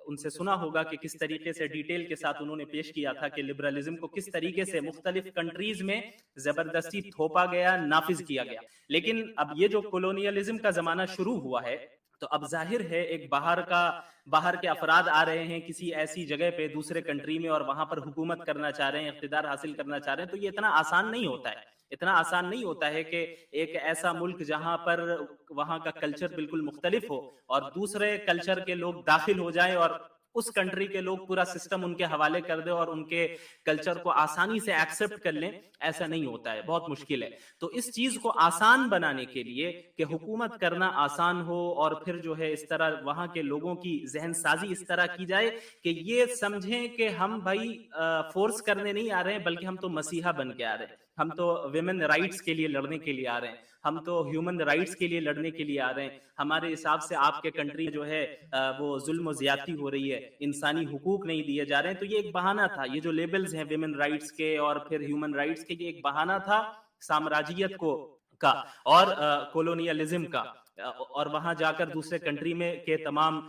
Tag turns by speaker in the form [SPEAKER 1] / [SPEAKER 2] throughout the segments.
[SPEAKER 1] ان سے سنا ہوگا کہ کس طریقے سے ڈیٹیل کے ساتھ انہوں نے پیش کیا تھا کہ لبرلزم کو کس طریقے سے مختلف کنٹریز میں زبردستی تھوپا گیا، نافذ کیا گیا. لیکن اب یہ جو کولونیلزم کا زمانہ شروع ہوا ہے تو اب ظاہر ہے ایک باہر کے افراد آ رہے ہیں کسی ایسی جگہ پہ دوسرے کنٹری میں اور وہاں پر حکومت کرنا چاہ رہے ہیں، اقتدار حاصل کرنا چاہ رہے ہیں. تو یہ اتنا آسان نہیں ہوتا ہے کہ ایک ایسا ملک جہاں پر وہاں کا کلچر بالکل مختلف ہو اور دوسرے کلچر کے لوگ داخل ہو جائیں اور اس کنٹری کے لوگ پورا سسٹم ان کے حوالے کر دیں اور ان کے کلچر کو آسانی سے ایکسپٹ کر لیں. ایسا نہیں ہوتا ہے، بہت مشکل ہے. تو اس چیز کو آسان بنانے کے لیے کہ حکومت کرنا آسان ہو اور پھر جو ہے اس طرح وہاں کے لوگوں کی ذہن سازی اس طرح کی جائے کہ یہ سمجھیں کہ ہم بھائی فورس کرنے نہیں آ رہے ہیں بلکہ ہم تو مسیحا بن کے آ رہے ہیں، ہم تو ویمن رائٹس کے لیے لڑنے کے لیے آ رہے ہیں، ہم تو ہیومن رائٹس کے لیے لڑنے کے لیے آ رہے ہیں. ہمارے حساب سے آپ کے کنٹری جو ہے وہ ظلم و زیادتی ہو رہی ہے، انسانی حقوق نہیں دیے جا رہے ہیں. تو یہ ایک بہانہ تھا، یہ جو لیبلز ہیں ویمن رائٹس کے اور پھر ہیومن رائٹس کے، یہ ایک بہانہ تھا سامراجیت کا اور کولونیلزم کا، اور وہاں جا کر دوسرے کنٹری میں کے تمام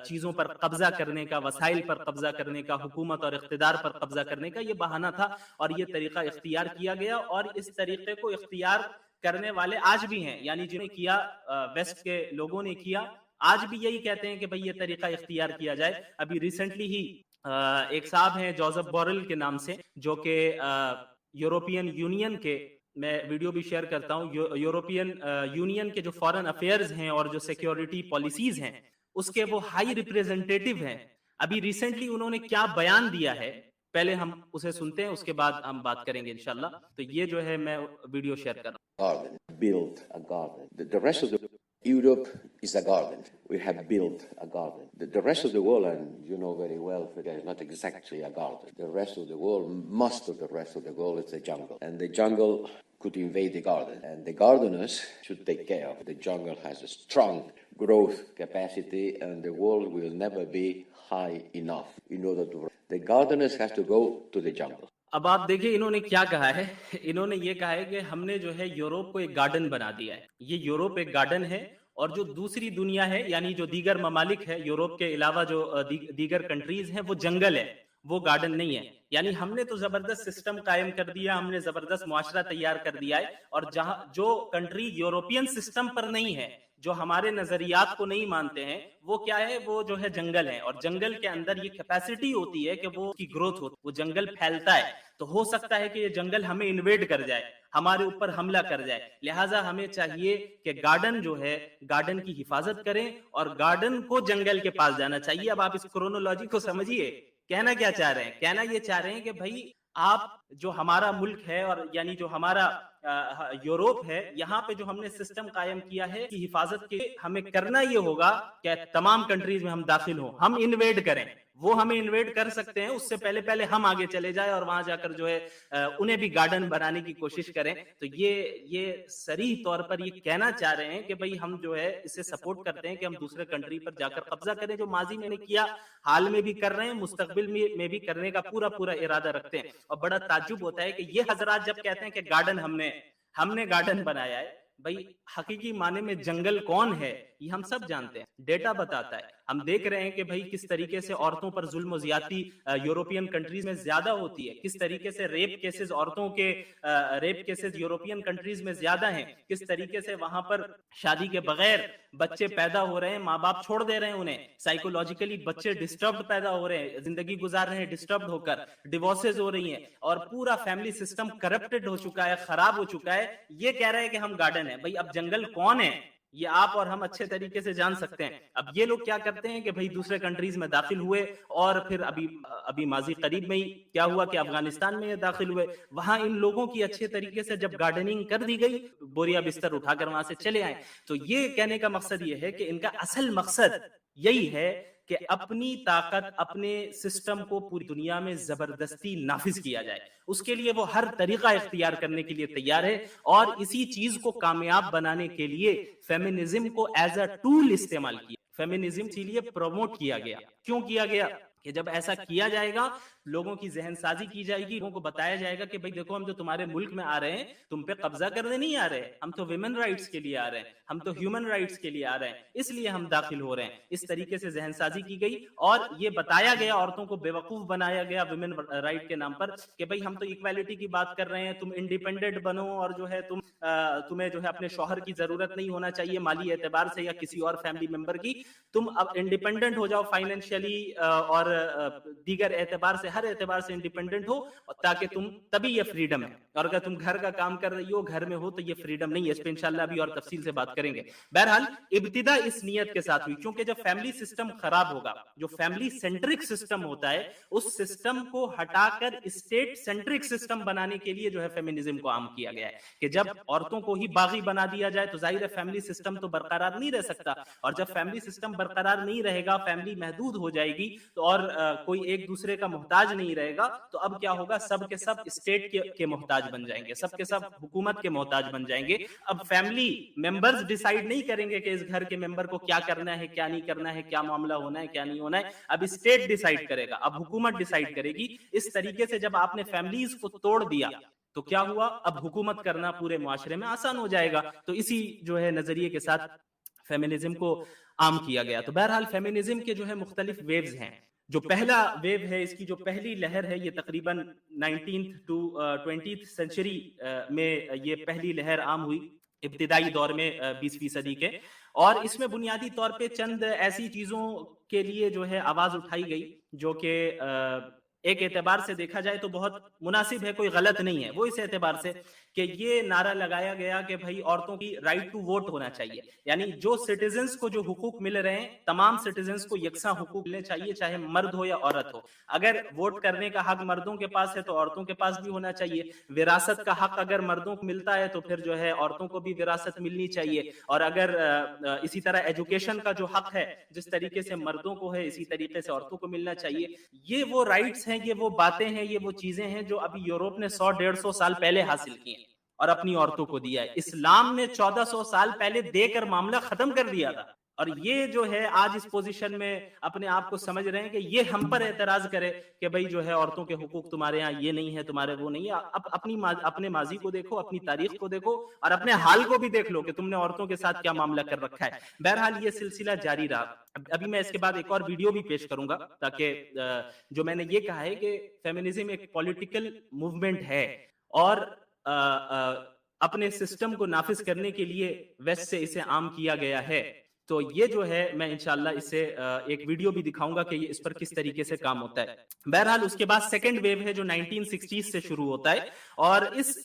[SPEAKER 1] چیزوں پر قبضہ کرنے کا، وسائل پر قبضہ کرنے کا، حکومت اور اقتدار پر قبضہ کرنے کا یہ بہانہ تھا. اور یہ طریقہ اختیار کیا گیا اور اس طریقے کو اختیار کرنے والے آج بھی ہیں، یعنی جنہیں کیا ویسٹ کے لوگوں نے کیا، آج بھی یہی کہتے ہیں کہ بھئی یہ طریقہ اختیار کیا جائے. ابھی ریسنٹلی ہی ایک صاحب ہیں جوزف بورل کے نام سے، جو کہ یورپین یونین کے، میں ویڈیو بھی شیئر کرتا ہوں، یورپین یونین کے جو فارن افیئرز ہیں اور جو سیکیورٹی پالیسیز ہیں اس کے وہ ہائی ریپریزنٹیٹیو ہیں. ابھی ریسنٹلی انہوں نے کیا بیان دیا ہے، پہلے ہم اسے سنتے ہیں، اس کے بعد ہم بات کریں گے انشاءاللہ. تو یہ جو ہے میں ویڈیو شیئر کر رہا ہوں.
[SPEAKER 2] Garden, build a garden. The rest of Europe is a garden. We have built a garden. The rest of the world, and you know very well, Fidel, is not exactly a garden. The rest of the world, most of the rest of the world is a jungle. And the jungle could invade the garden. And the gardeners should take care of it. The jungle has a strong growth capacity and the world will never be high enough in order to... The gardeners have to go to the jungle.
[SPEAKER 1] اب آپ دیکھیں انہوں نے کیا کہا ہے. انہوں نے یہ کہا ہے کہ ہم نے جو ہے یوروپ کو ایک گارڈن بنا دیا ہے. یہ یوروپ ایک گارڈن ہے اور جو دوسری دنیا ہے یعنی جو دیگر ممالک ہے یوروپ کے علاوہ جو دیگر کنٹریز ہیں وہ جنگل ہے، وہ گارڈن نہیں ہے. یعنی ہم نے تو زبردست سسٹم قائم کر دیا، ہم نے زبردست معاشرہ تیار کر دیا ہے، اور جہاں جو کنٹری یوروپین سسٹم پر نہیں ہے، جو ہمارے نظریات کو نہیں مانتے ہیں، وہ کیا ہے، وہ جو ہے جنگل ہے. اور جنگل کے اندر یہ کیپیسٹی ہوتی ہے کہ وہ کی گروتھ ہوتی ہے، وہ جنگل پھیلتا ہے. تو ہو سکتا ہے کہ یہ جنگل ہمیں انویڈ کر جائے، ہمارے اوپر حملہ کر جائے. لہٰذا ہمیں چاہیے کہ گارڈن جو ہے، گارڈن کی حفاظت کریں اور گارڈن کو جنگل کے پاس جانا چاہیے. اب آپ اس کرونولوجی کو سمجھیے، کہنا کیا چاہ رہے ہیں؟ کہنا یہ چاہ رہے ہیں کہ بھائی آپ جو ہمارا ملک ہے اور یعنی جو ہمارا یوروپ ہے، یہاں پہ جو ہم نے سسٹم قائم کیا ہے کی حفاظت کے ہمیں کرنا یہ ہوگا کہ تمام کنٹریز میں ہم داخل ہوں، ہم انویڈ کریں. وہ ہمیں انویڈ کر سکتے ہیں، اس سے پہلے ہم آگے چلے جائیں اور وہاں جا کر جو ہے انہیں بھی گارڈن بنانے کی کوشش کریں. تو یہ صریح طور پر یہ کہنا چاہ رہے ہیں کہ بھئی ہم جو ہے اسے سپورٹ کرتے ہیں کہ ہم دوسرے کنٹری پر جا کر قبضہ کریں، جو ماضی میں نے کیا، حال میں بھی کر رہے ہیں، مستقبل میں بھی کرنے کا پورا ارادہ رکھتے ہیں. اور بڑا تعجب ہوتا ہے کہ یہ حضرات جب کہتے ہیں کہ گارڈن ہم نے گارڈن بنایا ہے، بھئی حقیقی معنی میں جنگل کون ہے یہ ہم سب جانتے ہیں، ڈیٹا بتاتا ہے. ہم دیکھ رہے ہیں کہ بھئی کس طریقے سے عورتوں پر ظلم و زیادتی یورپین کنٹریز میں زیادہ ہوتی ہے، کس طریقے سے ریپ کیسز، عورتوں کے ریپ کیسز یورپین کنٹریز میں زیادہ ہیں، کس طریقے سے وہاں پر شادی کے بغیر بچے پیدا ہو رہے ہیں، ماں باپ چھوڑ دے رہے ہیں انہیں، سائیکولوجیکلی بچے ڈسٹربڈ پیدا ہو رہے ہیں، زندگی گزار رہے ہیں ڈسٹربڈ ہو کر، ڈیورسز ہو رہی ہیں، اور پورا فیملی سسٹم کرپٹڈ ہو چکا ہے، خراب ہو چکا ہے. یہ کہہ رہے ہیں کہ ہم گارڈن ہیں. بھئی اب جنگل کون ہے یہ آپ اور ہم اچھے طریقے سے جان سکتے ہیں. اب یہ لوگ کیا کرتے ہیں کہ بھئی دوسرے کنٹریز میں داخل ہوئے اور پھر ابھی ماضی قریب میں ہی کیا ہوا کہ افغانستان میں یہ داخل ہوئے، وہاں ان لوگوں کی اچھے طریقے سے جب گارڈننگ کر دی گئی، بوریا بستر اٹھا کر وہاں سے چلے آئے. تو یہ کہنے کا مقصد یہ ہے کہ ان کا اصل مقصد یہی ہے کہ اپنی طاقت، اپنے سسٹم کو پوری دنیا میں زبردستی نافذ کیا جائے. اس کے لیے وہ ہر طریقہ اختیار کرنے کے لیے تیار ہے، اور اسی چیز کو کامیاب بنانے کے لیے فیمنزم کو ایز اے ٹول استعمال کیا. فیمنزم اسی لیے پروموٹ کیا گیا کیوں کیا گیا کہ جب ایسا کیا جائے گا لوگوں کی ذہن سازی کی جائے گی, لوگوں کو بتایا جائے گا کہ بھئی دیکھو ہم جو تمہارے ملک میں آ رہے ہیں تم پہ قبضہ کرنے نہیں آ رہے, ہم تو ویمن رائٹس کے لیے آ رہے ہیں, ہم تو ہیومن رائٹس کے لیے آ رہے ہیں, اس لیے ہم داخل ہو رہے ہیں. اس طریقے سے ذہن سازی کی گئی اور یہ بتایا گیا, عورتوں کو بیوقوف بنایا گیا ویمن رائٹ کے نام پر کہ بھئی ہم تو ایکویلٹی کی بات کر رہے ہیں, تم انڈیپینڈنٹ بنو اور جو ہے تمہیں جو ہے اپنے شوہر کی ضرورت نہیں ہونا چاہیے مالی اعتبار سے یا کسی اور فیملی ممبر کی, تم اب انڈیپینڈنٹ ہو جاؤ فائنینشلی اور دیگر اعتبار سے, ہر اعتبار سے انڈیپینڈنٹ ہو تاکہ تم تبھی یہ فریڈم ہے. اور اگر تم گھر کا کام کر رہی ہو, گھر میں ہو, تو یہ فریڈم نہیں ہے. اس پہ انشاءاللہ ابھی اور تفصیل سے بات کریں گے. بہرحال ابتدا اس نیت کے ساتھ ہوئی کیونکہ جب فیملی سسٹم خراب ہوگا, جو فیملی سینٹرک سسٹم ہوتا ہے اس سسٹم کو ہٹا کر اسٹیٹ سینٹرک سسٹم بنانے کے لیے جو ہے فیمنزم کو عام کیا گیا ہے کہ جب عورتوں کو ہی باغی بنا دیا جائے تو ظاہر ہے فیملی سسٹم تو برقرار نہیں رہ سکتا, اور جب فیملی سسٹم برقرار نہیں رہے گا, فیملی محدود ہو جائے گی تو اور کوئی ایک دوسرے کا محتاج نہیں رہے گا, تو اب کیا ہوگا, سب کے سب اسٹیٹ کے محتاج بن جائیں گے, سب کے سب حکومت کے محتاج بن جائیں گے. اب فیملی ممبرز ڈیسائیڈ نہیں کریں گے کہ اس گھر کے ممبر کو کیا کرنا ہے, کیا نہیں کرنا ہے, کیا معاملہ ہونا ہے, کیا نہیں ہونا ہے, اب اسٹیٹ ڈیسائیڈ کرے گا, اب حکومت ڈیسائیڈ کرے گی. اس طریقے سے جب آپ نے فیملیز کو توڑ دیا تو کیا ہوا, اب حکومت کرنا پورے معاشرے میں آسان ہو جائے گا. تو اسی جو ہے نظریے کے ساتھ فیمنزم کو عام کیا گیا. تو بہرحال فیمنزم کے جو ہے مختلف ویوز ہیں. جو پہلا ویو ہے, اس کی جو پہلی لہر ہے, یہ تقریباً 19th to 20th سینچری میں یہ پہلی لہر عام ہوئی, ابتدائی دور میں 20ویں صدی کے. اور اس میں بنیادی طور پہ چند ایسی چیزوں کے لیے جو ہے آواز اٹھائی گئی جو کہ ایک اعتبار سے دیکھا جائے تو بہت مناسب ہے, کوئی غلط نہیں ہے. وہ اس اعتبار سے کہ یہ نعرہ لگایا گیا کہ بھائی عورتوں کی رائٹ ٹو ووٹ ہونا چاہیے, یعنی جو سٹیزنز کو جو حقوق مل رہے ہیں تمام سٹیزنز کو یکساں حقوق ملنے چاہیے, چاہے مرد ہو یا عورت ہو. اگر ووٹ کرنے کا حق مردوں کے پاس ہے تو عورتوں کے پاس بھی ہونا چاہیے. وراثت کا حق اگر مردوں کو ملتا ہے تو پھر جو ہے عورتوں کو بھی وراثت ملنی چاہیے. اور اگر اسی طرح ایجوکیشن کا جو حق ہے جس طریقے سے مردوں کو ہے اسی طریقے سے عورتوں کو ملنا چاہیے. یہ وہ رائٹس ہیں, یہ وہ باتیں ہیں, یہ وہ چیزیں ہیں جو ابھی یورپ نے 100-150 سال پہلے حاصل کی ہیں اور اپنی عورتوں کو دیا ہے. اسلام نے 1400 سال پہلے دے کر معاملہ ختم کر دیا تھا, اور یہ جو ہے آج اس پوزیشن میں اپنے آپ کو سمجھ رہے ہیں کہ یہ ہم پر اعتراض کرے کہ بھئی جو ہے عورتوں کے حقوق تمہارے ہاں یہ نہیں ہے, تمہارے وہ نہیں ہے. اب اپنے ماضی کو دیکھو, اپنی تاریخ کو دیکھو اور اپنے حال کو بھی دیکھ لو کہ تم نے عورتوں کے ساتھ کیا معاملہ کر رکھا ہے. بہرحال یہ سلسلہ جاری رہا. ابھی میں اس کے بعد ایک اور ویڈیو بھی پیش کروں گا تاکہ جو میں نے یہ کہا ہے کہ فیمنزم ایک پولیٹیکل موومنٹ ہے اور اپنے سسٹم کو نافذ کرنے کے لیے ویسٹ سے اسے عام کیا گیا ہے. تو یہ جو ہے میں انشاءاللہ اس سے ایک ویڈیو بھی دکھاؤں گا کہ یہ اس پر کس طریقے سے کام ہوتا ہے. بہرحال اس کے بعد سیکنڈ ویو ہے جو 1960s سے شروع ہوتا ہے, اور اس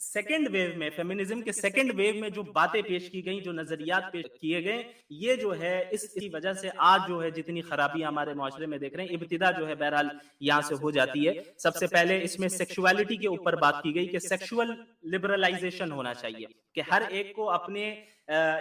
[SPEAKER 1] سیکنڈ ویو میں, فیمنزم کے سیکنڈ ویو میں جو باتیں پیش کی گئیں, جو نظریات پیش کیے گئے, یہ جو ہے اس کی وجہ سے آج جو ہے جتنی خرابیاں ہمارے معاشرے میں دیکھ رہے ہیں, ابتدا جو ہے بہرحال یہاں سے ہو جاتی ہے. سب سے پہلے اس میں سیکشوالٹی کے اوپر بات کی گئی کہ سیکشول لبرلائزیشن ہونا چاہیے, کہ ہر ایک کو اپنے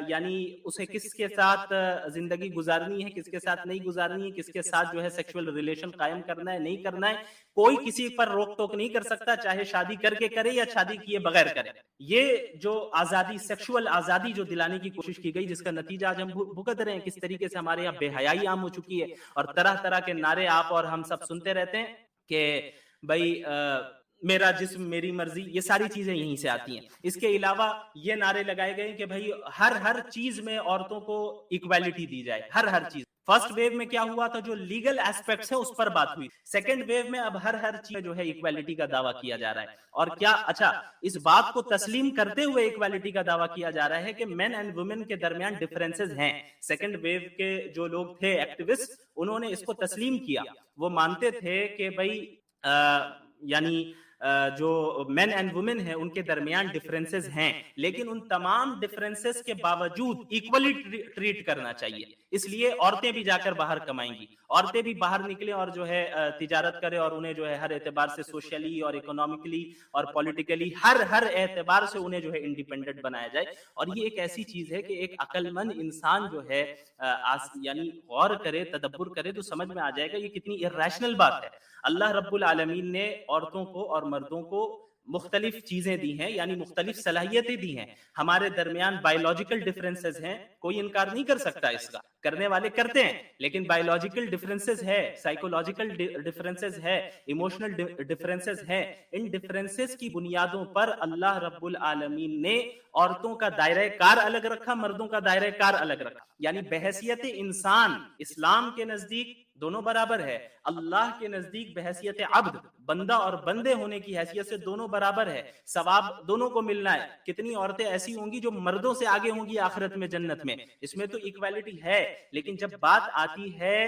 [SPEAKER 1] یعنی اسے کس کے ساتھ زندگی گزارنی ہے, کس کے ساتھ نہیں گزارنی ہے, کس کے ساتھ جو ہے سیکشول ریلیشن قائم کرنا ہے, نہیں کرنا ہے. کوئی کسی پر روک ٹوک نہیں کر سکتا, چاہے شادی کر کے کرے یا شادی کیے بغیر کرے. یہ جو آزادی, سیکشول آزادی جو دلانے کی کوشش کی گئی, جس کا نتیجہ آج ہم بھگت رہے ہیں. کس طریقے سے ہمارے یہاں بے حیائی عام ہو چکی ہے اور طرح طرح کے نعرے آپ اور ہم سب سنتے رہتے ہیں کہ بھائی میرا جسم میری مرضی, یہ ساری چیزیں یہیں سے آتی ہیں. اس کے علاوہ یہ نعرے لگائے گئے کہ بھائی ہر چیز میں عورتوں کو ایکویلٹی دی جائے, ہر چیز. فرسٹ ویو میں کیا ہوا تھا, جو لیگل ایسپیکٹس ہیں اس پر بات ہوئی. سیکنڈ ویو میں اب ہر چیز جو ہے ایکویلٹی کا دعویٰ کیا جا رہا ہے. اور کیا اچھا, اس بات کو تسلیم کرتے ہوئے ایکویلٹی کا دعویٰ کیا جا رہا ہے کہ مین اینڈ وومن کے درمیان ڈفرینسز ہیں. سیکنڈ ویو کے جو لوگ تھے ایکٹیوسٹ, انہوں نے اس کو تسلیم کیا. وہ مانتے تھے کہ بھائی یعنی جو مین اینڈ وومن ہیں ان کے درمیان ڈفرینسز ہیں, لیکن ان تمام ڈفرینسز کے باوجود ایکولی ٹریٹ کرنا چاہیے. اس لیے عورتیں بھی جا کر باہر کمائیں گی, عورتیں بھی باہر نکلیں اور جو ہے تجارت کریں, اور انہیں جو ہے ہر اعتبار سے سوشلی اور اکنامکلی اور پولیٹیکلی ہر اعتبار سے انہیں جو ہے انڈیپینڈنٹ بنایا جائے. اور یہ ایک ایسی چیز ہے کہ ایک عقل مند انسان جو ہے یعنی غور کرے, تدبر کرے تو سمجھ میں آ جائے گا یہ کتنی irrational بات ہے. اللہ رب العالمین نے عورتوں کو اور مردوں کو مختلف چیزیں دی ہیں، یعنی مختلف صلاحیتیں دی ہیں. ہمارے درمیان بایولوجیکل ڈفرینسز ہیں، کوئی انکار نہیں کر سکتا اس کا، کرنے والے کرتے ہیں، لیکن بایولوجیکل ڈفرینسز ہے، سائیکولوجیکل ڈفرینسز ہے، ایموشنل ڈفرینسز ہے. ان ڈفرینسز کی بنیادوں پر اللہ رب العالمین نے عورتوں کا دائرہ کار الگ رکھا، مردوں کا دائرہ کار الگ رکھا. یعنی بحیثیت انسان اسلام کے نزدیک دونوں برابر ہے، اللہ کے نزدیک بحیثیت عبد، بندہ اور بندے ہونے کی حیثیت سے دونوں برابر ہے، ثواب دونوں کو ملنا ہے. کتنی عورتیں ایسی ہوں گی جو مردوں سے آگے ہوں گی آخرت میں، جنت میں، اس میں تو ایکویلٹی ہے. لیکن جب بات آتی ہے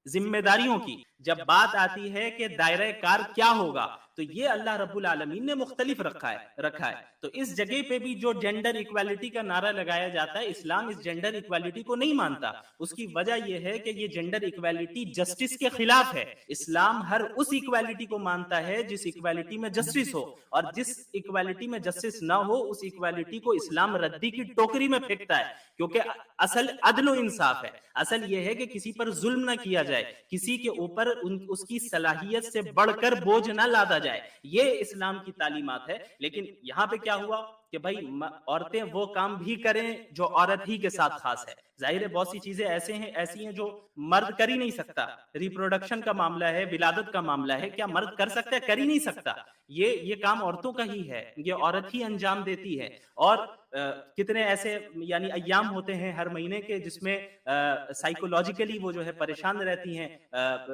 [SPEAKER 1] ذمہ داریوں کی، جب بات آتی ہے کہ دائرہ کار کیا ہوگا، تو یہ اللہ رب العالمین نے مختلف رکھا ہے. تو اس جگہ پہ بھی جو جینڈر ایکویلٹی کا نعرہ لگایا جاتا ہے، اسلام اس جینڈر ایکویلٹی کو نہیں مانتا. اس کی وجہ یہ ہے کہ یہ جینڈر ایکویلٹی جسٹس کے خلاف ہے. اسلام ہر اس ایکویلٹی کو مانتا ہے جس ایکویلٹی میں جسٹس ہو، اور جس ایکویلٹی میں جسٹس نہ ہو اس ایکویلٹی کو اسلام ردی کی ٹوکری میں پھینکتا ہے. کیونکہ اصل عدل و انصاف ہے، اصل یہ ہے کہ کسی پر ظلم نہ کیا جائے، کسی کے اوپر اس کی صلاحیت سے بڑھ کر بوجھ نہ لادا جائے. یہ اسلام کی تعلیمات ہے. لیکن یہاں پہ کیا ہوا کہ بھائی عورتیں وہ کام بھی کریں جو عورت ہی کے ساتھ خاص ہے. ظاہر ہے بہت سی چیزیں ایسی ہیں جو مرد کر ہی نہیں سکتا. ریپروڈکشن کا معاملہ ہے، ولادت کا معاملہ ہے، کیا مرد کر سکتا ہے؟ کر ہی نہیں سکتا. یہ کام عورتوں کا ہی ہے، یہ عورت ہی انجام دیتی ہے. اور کتنے ایسے یعنی ایام ہوتے ہیں ہر مہینے کے جس میں سائیکولوجیکلی وہ جو ہے پریشان رہتی ہیں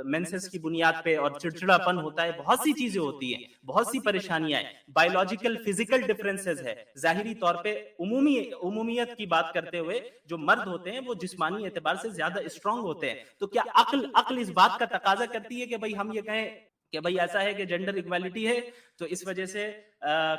[SPEAKER 1] مینسس کی بنیاد پہ، اور چڑچڑا پن ہوتا ہے، بہت سی چیزیں ہوتی ہیں، بہت سی پریشانیاں ہیں. بایولوجیکل فزیکل ڈفرینسز ہے. ظاہری طور پہ عمومیت کی بات کرتے ہوئے جو مرد ہوتے ہیں وہ جسمانی اعتبار سے زیادہ اسٹرانگ ہوتے ہیں. تو کیا عقل اس بات کا تقاضا کرتی ہے کہ بھائی ہم یہ کہیں کہ بھائی ایسا ہے کہ جینڈر ایکویلٹی ہے تو اس وجہ سے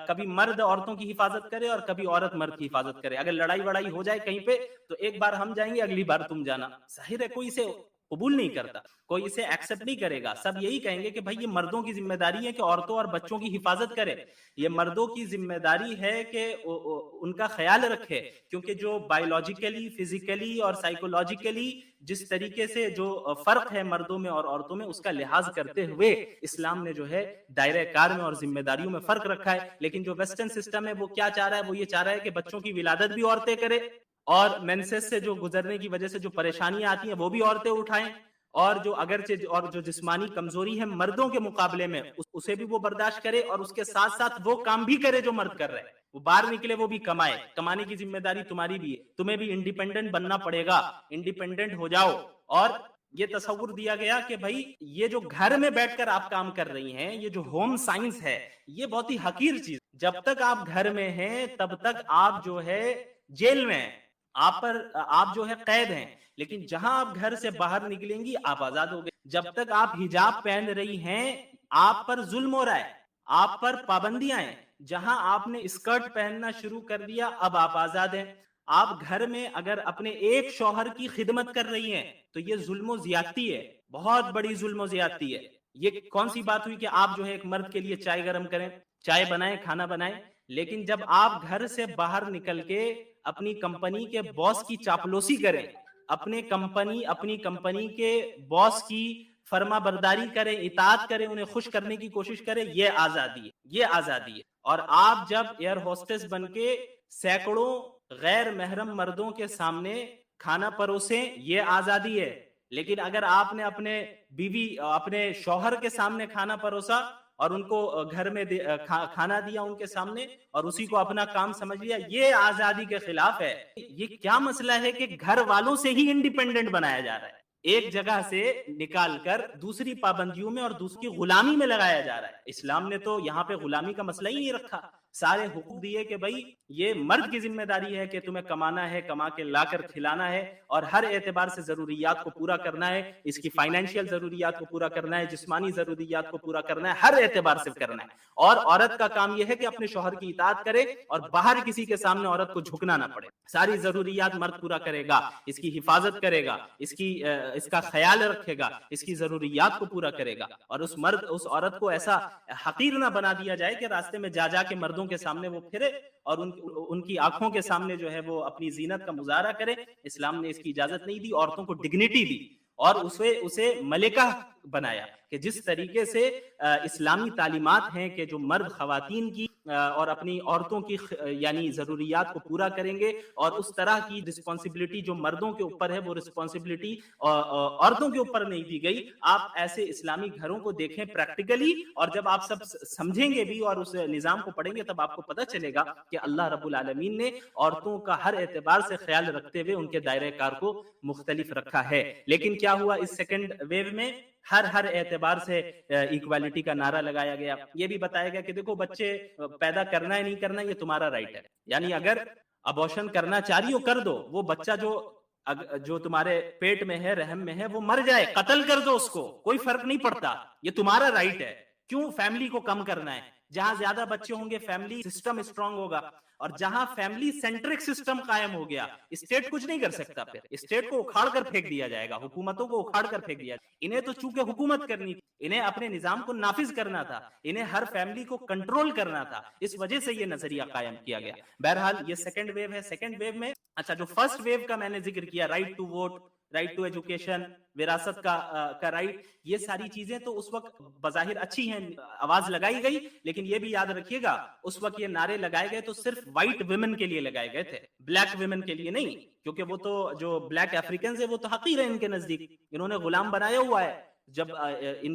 [SPEAKER 1] کبھی مرد عورتوں کی حفاظت کرے اور کبھی عورت مرد کی حفاظت کرے؟ اگر لڑائی وڑائی ہو جائے کہیں پہ تو ایک بار ہم جائیں گے، اگلی بار تم جانا. ظاہر ہے کوئی اسے قبول نہیں کرتا، کوئی اسے ایکسپٹ نہیں کرے گا. سب یہی کہیں گے کہ بھائی یہ مردوں کی ذمہ داری ہے کہ عورتوں اور بچوں کی حفاظت کرے، یہ مردوں کی ذمہ داری ہے کہ ان کا خیال رکھے. کیونکہ جو بایولوجیکلی، فزیکلی اور سائیکولوجیکلی جس طریقے سے جو فرق ہے مردوں میں اور عورتوں میں، اس کا لحاظ کرتے ہوئے اسلام نے جو ہے دائرہ کار میں اور ذمہ داریوں میں فرق رکھا ہے. لیکن جو ویسٹرن سسٹم ہے وہ کیا چاہ رہا ہے؟ وہ یہ چاہ رہا ہے کہ بچوں کی ولادت بھی عورتیں کرے، اور مینسس سے جو گزرنے کی وجہ سے جو پریشانیاں آتی ہیں وہ بھی عورتیں اٹھائیں، اور جو اگرچہ اور جو جسمانی کمزوری ہے مردوں کے مقابلے میں اسے بھی وہ برداشت کرے، اور اس کے ساتھ ساتھ وہ کام بھی کرے جو مرد کر رہے ہیں. وہ باہر نکلے، وہ بھی کمائے. کمانے کی ذمہ داری تمہاری بھی ہے، تمہیں بھی انڈیپینڈنٹ بننا پڑے گا. انڈیپینڈنٹ ہو جاؤ. اور یہ تصور دیا گیا کہ بھائی یہ جو گھر میں بیٹھ کر آپ کام کر رہی ہیں، یہ جو ہوم سائنس ہے، یہ بہت ہی حقیر چیز. جب تک آپ گھر میں ہیں تب تک آپ جو ہے جیل میں ہیں، آپ جو ہے قید ہیں. لیکن جہاں آپ گھر سے باہر نکلیں گی آپ آزاد ہو گئے. جب تک آپ حجاب پہن رہی ہیں آپ پر ظلم ہو رہا ہے، آپ پر پابندیاں ہیں. جہاں آپ نے اسکرٹ پہننا شروع کر دیا اب آپ آزاد ہیں. آپ گھر میں اگر اپنے ایک شوہر کی خدمت کر رہی ہیں تو یہ ظلم و زیادتی ہے، بہت بڑی ظلم و زیادتی ہے. یہ کون سی بات ہوئی کہ آپ جو ہے ایک مرد کے لیے چائے گرم کریں، چائے بنائیں، کھانا بنائیں؟ لیکن جب آپ گھر سے باہر نکل کے اپنی کمپنی کے باس کی چاپلوسی کریں، اپنی کمپنی کے باس کی فرما برداری کریں، اطاعت کریں، انہیں خوش کرنے کی کوشش کریں، یہ آزادی ہے، یہ آزادی ہے. اور آپ جب ایئر ہوسٹس بن کے سینکڑوں غیر محرم مردوں کے سامنے کھانا پروسیں، یہ آزادی ہے. لیکن اگر آپ نے اپنے بیوی، اپنے شوہر کے سامنے کھانا پروسا اور ان کو گھر میں کھانا دیا ان کے سامنے اور اسی کو اپنا کام سمجھ لیا، یہ آزادی کے خلاف ہے. یہ کیا مسئلہ ہے کہ گھر والوں سے ہی انڈیپینڈنٹ بنایا جا رہا ہے، ایک جگہ سے نکال کر دوسری پابندیوں میں اور دوسری غلامی میں لگایا جا رہا ہے. اسلام نے تو یہاں پہ غلامی کا مسئلہ ہی نہیں رکھا، سارے حقوق دیے کہ بھائی یہ مرد کی ذمہ داری ہے کہ تمہیں کمانا ہے، کما کے لا کر کھلانا ہے، اور ہر اعتبار سے ضروریات کو پورا کرنا ہے. اس کی فائنینشیل ضروریات کو پورا کرنا ہے، جسمانی ضروریات کو پورا کرنا ہے، ہر اعتبار سے کرنا ہے. اور عورت کا کام یہ ہے کہ اپنے شوہر کی اطاعت کرے اور باہر کسی کے سامنے عورت کو جھکنا نہ پڑے. ساری ضروریات مرد پورا کرے گا، اس کی حفاظت کرے گا، اس کا خیال رکھے گا، اس کی ضروریات کو پورا کرے گا. اور اس عورت کو ایسا حقیر نہ بنا دیا جائے کہ راستے میں جا کے مردوں کے سامنے وہ پھرے اور ان کی آنکھوں کے سامنے جو ہے وہ اپنی زینت کا مظاہرہ کرے. اسلام نے اس کی اجازت نہیں دی. عورتوں کو ڈگنیٹی دی اور اسے ملکہ بنایا کہ جس طریقے سے اسلامی تعلیمات ہیں کہ جو مرد خواتین کی اور اپنی عورتوں کی یعنی ضروریات کو پورا کریں گے، اور اس طرح کی رسپانسبلٹی جو مردوں کے اوپر ہے وہ رسپانسبلٹی عورتوں کے اوپر نہیں دی گئی. آپ ایسے اسلامی گھروں کو دیکھیں پریکٹیکلی، اور جب آپ سب سمجھیں گے بھی اور اس نظام کو پڑھیں گے تب آپ کو پتہ چلے گا کہ اللہ رب العالمین نے عورتوں کا ہر اعتبار سے خیال رکھتے ہوئے ان کے دائرہ کار کو مختلف رکھا ہے. لیکن کیا ہوا اس سیکنڈ ویو میں؟ ہر اعتبار سے ایکوالٹی کا نعرہ لگایا گیا. یہ بھی بتایا گیا کہ دیکھو بچے پیدا کرنا ہے نہیں کرنا یہ تمہارا رائٹ ہے، یعنی اگر ابورشن کرنا چاہ رہی ہو کر دو، وہ بچہ جو تمہارے پیٹ میں ہے رحم میں ہے وہ مر جائے، قتل کر دو اس کو، کوئی فرق نہیں پڑتا، یہ تمہارا رائٹ ہے. کیوں فیملی کو کم کرنا ہے؟ جہاں زیادہ بچے ہوں گے فیملی سسٹم اسٹرانگ ہوگا، اور جہاں فیملی سینٹرک سسٹم قائم ہو گیا اسٹیٹ کچھ نہیں کر سکتا، پھر اسٹیٹ کو اکھاڑ کر پھینک دیا جائے گا، حکومتوں کو اکھاڑ کر پھینک دیا جائے گا. انہیں تو چونکہ حکومت کرنی تھی، انہیں اپنے نظام کو نافذ کرنا تھا، انہیں ہر فیملی کو کنٹرول کرنا تھا، اس وجہ سے یہ نظریہ قائم کیا گیا. بہرحال یہ سیکنڈ ویو ہے. سیکنڈ ویو میں اچھا جو فرسٹ ویو کا میں نے ذکر کیا، right to vote, right to education, وراثت کا رائٹ، یہ ساری چیزیں تو اس وقت بظاہر اچھی ہیں، آواز لگائی گئی، لیکن یہ بھی یاد رکھیے گا اس وقت یہ نعرے لگائے گئے تو صرف وائٹ ویمن کے لیے لگائے گئے تھے، بلیک ویمن کے لیے نہیں، کیونکہ وہ تو جو بلیک افریقنز ہیں وہ تو حقیر ہیں ان کے نزدیک، انہوں نے غلام بنایا ہوا ہے. جب ان